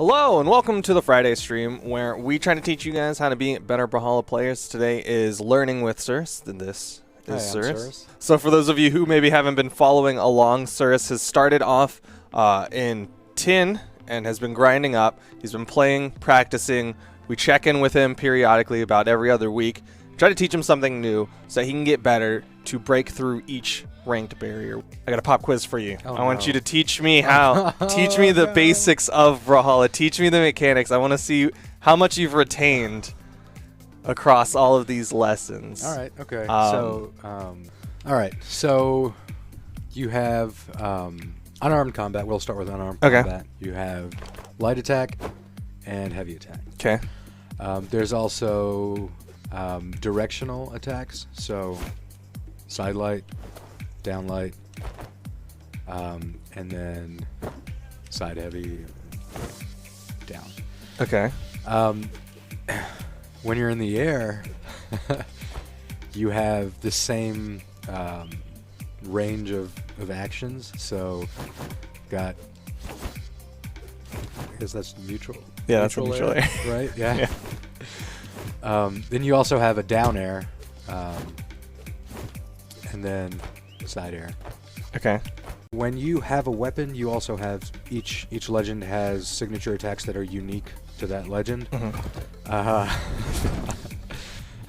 Hello and welcome to the Friday stream where we try to teach you guys how to be better Brawlhalla players. Today is Learning with Cirrus. This is Cirrus. So for those of you who maybe haven't been following along, Cirrus has started off in Tin and has been grinding up. He's been playing, practicing. We check in with him periodically about every other week. Try to teach him something new so that he can get better to break through each ranked barrier. I got a pop quiz for you. I want you to teach me how. Teach me the basics of Brawlhalla. Teach me the mechanics. I want to see how much you've retained across all of these lessons. All right. Okay. All right. So you have unarmed combat. We'll start with unarmed combat. You have light attack and heavy attack. Okay. There's also directional attacks. So side light, down light, and then side heavy, down. Okay. When you're in the air, you have the same range of actions. So, got, I guess that's neutral. Yeah, that's neutral air, right? Yeah. Then you also have a down air, and then side air. Okay. When you have a weapon, you also have each legend has signature attacks that are unique to that legend. How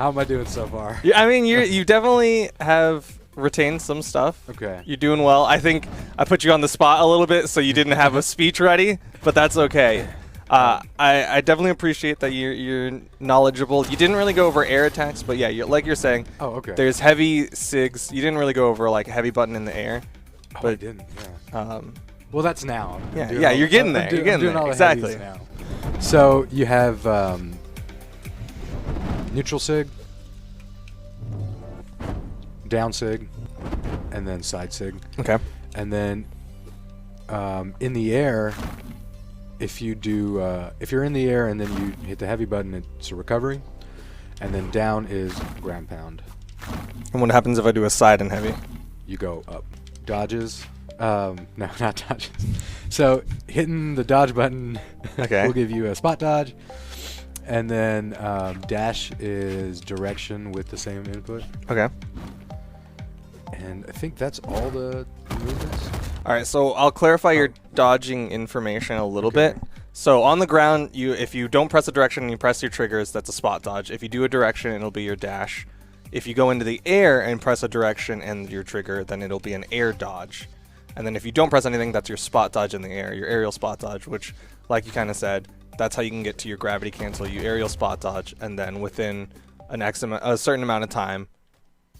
am I doing so far? Yeah, I mean, you definitely have retained some stuff. Okay. You're doing well. I think I put you on the spot a little bit, so you didn't have a speech ready, but that's okay. I definitely appreciate that you're knowledgeable. You didn't really go over air attacks, but yeah, like you're saying. Oh, okay. There's heavy SIGs. You didn't really go over like a heavy button in the air. Oh, but, I didn't. Yeah. Well, that's now. Yeah, you're getting there. You're getting there. Exactly. Now. So you have neutral SIG, down SIG, and then side SIG. Okay. And then in the air, if you do, if you're in the air and then you hit the heavy button, it's a recovery, and then down is ground pound. And what happens if I do a side and heavy? You go up. Dodges. No, not dodges. So hitting the dodge button will give you a spot dodge, and then dash is direction with the same input. Okay. And I think that's all the movements. All right, so I'll clarify your dodging information a little bit. So on the ground, if you don't press a direction and you press your triggers, that's a spot dodge. If you do a direction, it'll be your dash. If you go into the air and press a direction and your trigger, then it'll be an air dodge. And then if you don't press anything, that's your spot dodge in the air, your aerial spot dodge, which, like you kind of said, that's how you can get to your gravity cancel. You aerial spot dodge, and then within a certain amount of time,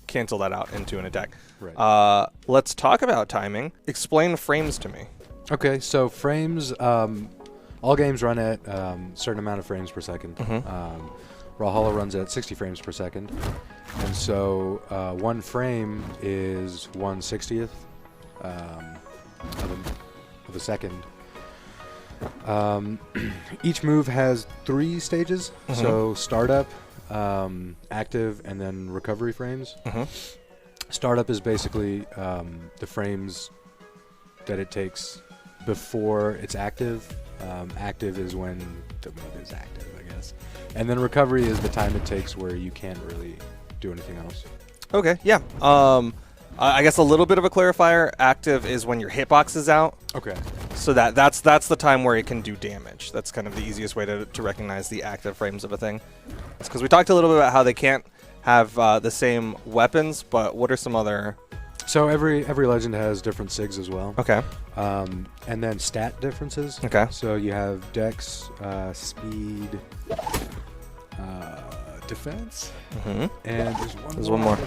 cancel that out into an attack. Right. Let's talk about timing. Explain frames to me. Okay, so frames, all games run at a certain amount of frames per second. Brawlhalla runs at 60 frames per second. And so one frame is 1/60th of a second. Each move has 3 stages. So startup, active, and then recovery frames. Startup is basically the frames that it takes before it's active. Active is when the move is active, I guess. And then recovery is the time it takes where you can't really do anything else. Okay, yeah. I guess a little bit of a clarifier. Active is when your hitbox is out. Okay. So that's the time where it can do damage. That's kind of the easiest way to recognize the active frames of a thing. It's because we talked a little bit about how they can't have the same weapons, but what are some other... So every legend has different SIGs as well. Okay. And then stat differences. Okay. So you have dex, speed, defense, and there's one more.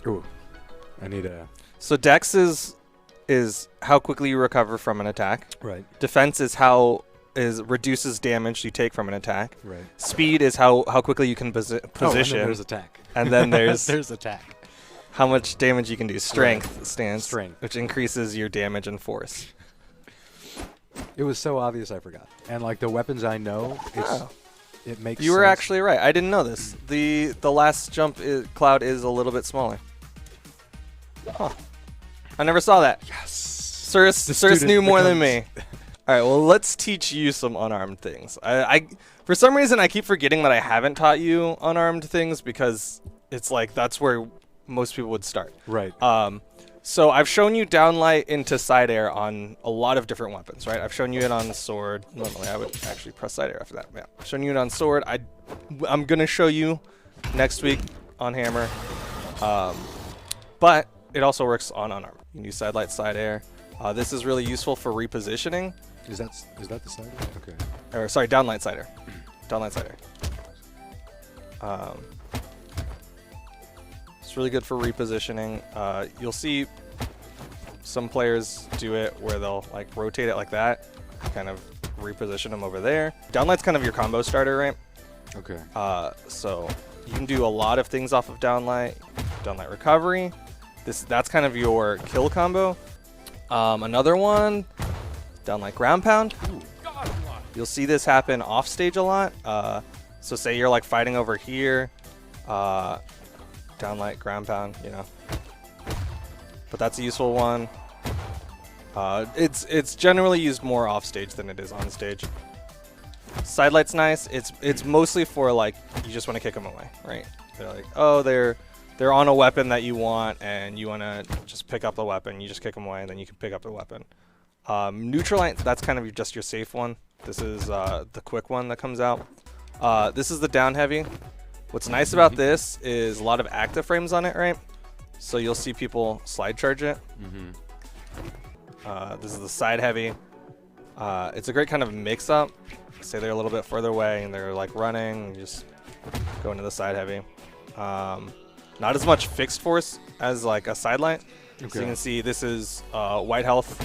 Ooh, I need a... So dex is how quickly you recover from an attack. Right. Defense is reduces damage you take from an attack. Right. Speed is how quickly you can position. And then there's attack. And then there's there's attack. How much damage you can do. Strength stands. Strength. Which increases your damage and force. It was so obvious I forgot. And like the weapons I know, it makes sense. You were actually right. I didn't know this. The last jump cloud is a little bit smaller. Huh. I never saw that. Yes. Cirrus knew more than me. All right, well, let's teach you some unarmed things. I for some reason, I keep forgetting that I haven't taught you unarmed things because it's like that's where most people would start. Right. So I've shown you downlight into side air on a lot of different weapons, right? I've shown you it on sword. Normally, I would actually press side air after that. Yeah, I've shown you it on sword. I'm going to show you next week on hammer. But it also works on unarmed. You can use side light, side air. This is really useful for repositioning. Is that the side air? Okay. Or sorry, downlight side air. Downlight side air. It's really good for repositioning. You'll see some players do it where they'll like rotate it like that, kind of reposition them over there. Downlight's kind of your combo starter, right? Okay. So you can do a lot of things off of downlight. Downlight recovery. That's kind of your kill combo. Another one, downlight ground pound. Ooh. You'll see this happen off stage a lot. So say you're like fighting over here. Downlight ground pound, you know, but that's a useful one. It's generally used more off stage than it is on stage. Sidelight's nice. It's mostly for like you just want to kick them away, right? They're like, oh, they're on a weapon that you want, and you want to just pick up the weapon. You just kick them away, and then you can pick up the weapon. Neutralight, that's kind of just your safe one. This is the quick one that comes out. This is the down heavy. What's nice about this is a lot of active frames on it, right? So you'll see people slide charge it. This is the side heavy. It's a great kind of mix up. Say they're a little bit further away and they're like running, you just go into the side heavy. Not as much fixed force as like a side light. Okay. So you can see this is white health.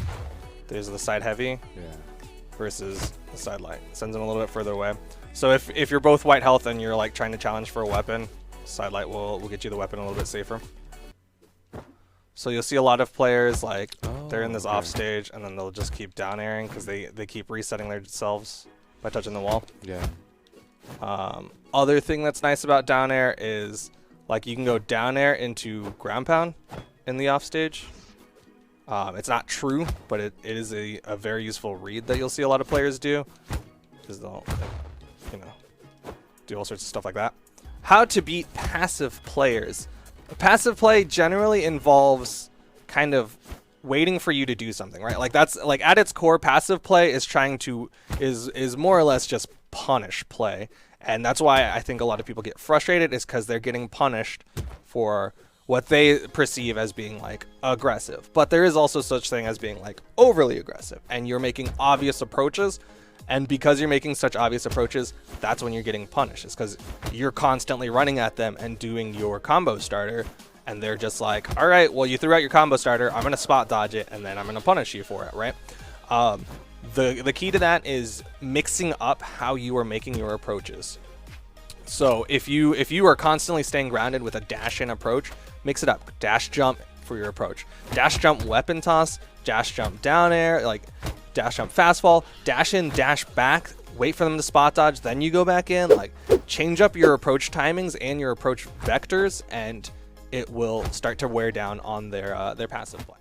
There's the side heavy versus the side light. Sends them a little bit further away. So if you're both white health and you're like trying to challenge for a weapon, side light will get you the weapon a little bit safer. So you'll see a lot of players like they're in this off stage and then they'll just keep down airing because they keep resetting themselves by touching the wall. Yeah. Other thing that's nice about down air is like you can go down air into ground pound in the off stage. It's not true, but it is a very useful read that you'll see a lot of players do because they'll do all sorts of stuff like that. How to beat passive players. Passive play generally involves kind of waiting for you to do something, right? Like that's like at its core, passive play is is more or less just punish play. And that's why I think a lot of people get frustrated is because they're getting punished for what they perceive as being like aggressive. But there is also such thing as being like overly aggressive and you're making obvious approaches. And because you're making such obvious approaches, that's when you're getting punished. It's because you're constantly running at them and doing your combo starter. And they're just like, all right, well, you threw out your combo starter. I'm going to spot dodge it, and then I'm going to punish you for it, right? The key to that is mixing up how you are making your approaches. So if you are constantly staying grounded with a dash-in approach, mix it up. Dash jump for your approach. Dash jump weapon toss. Dash jump down air. Like dash jump fast fall. Dash in, dash back. Wait for them to spot dodge. Then you go back in. Like change up your approach timings and your approach vectors, and it will start to wear down on their passive play.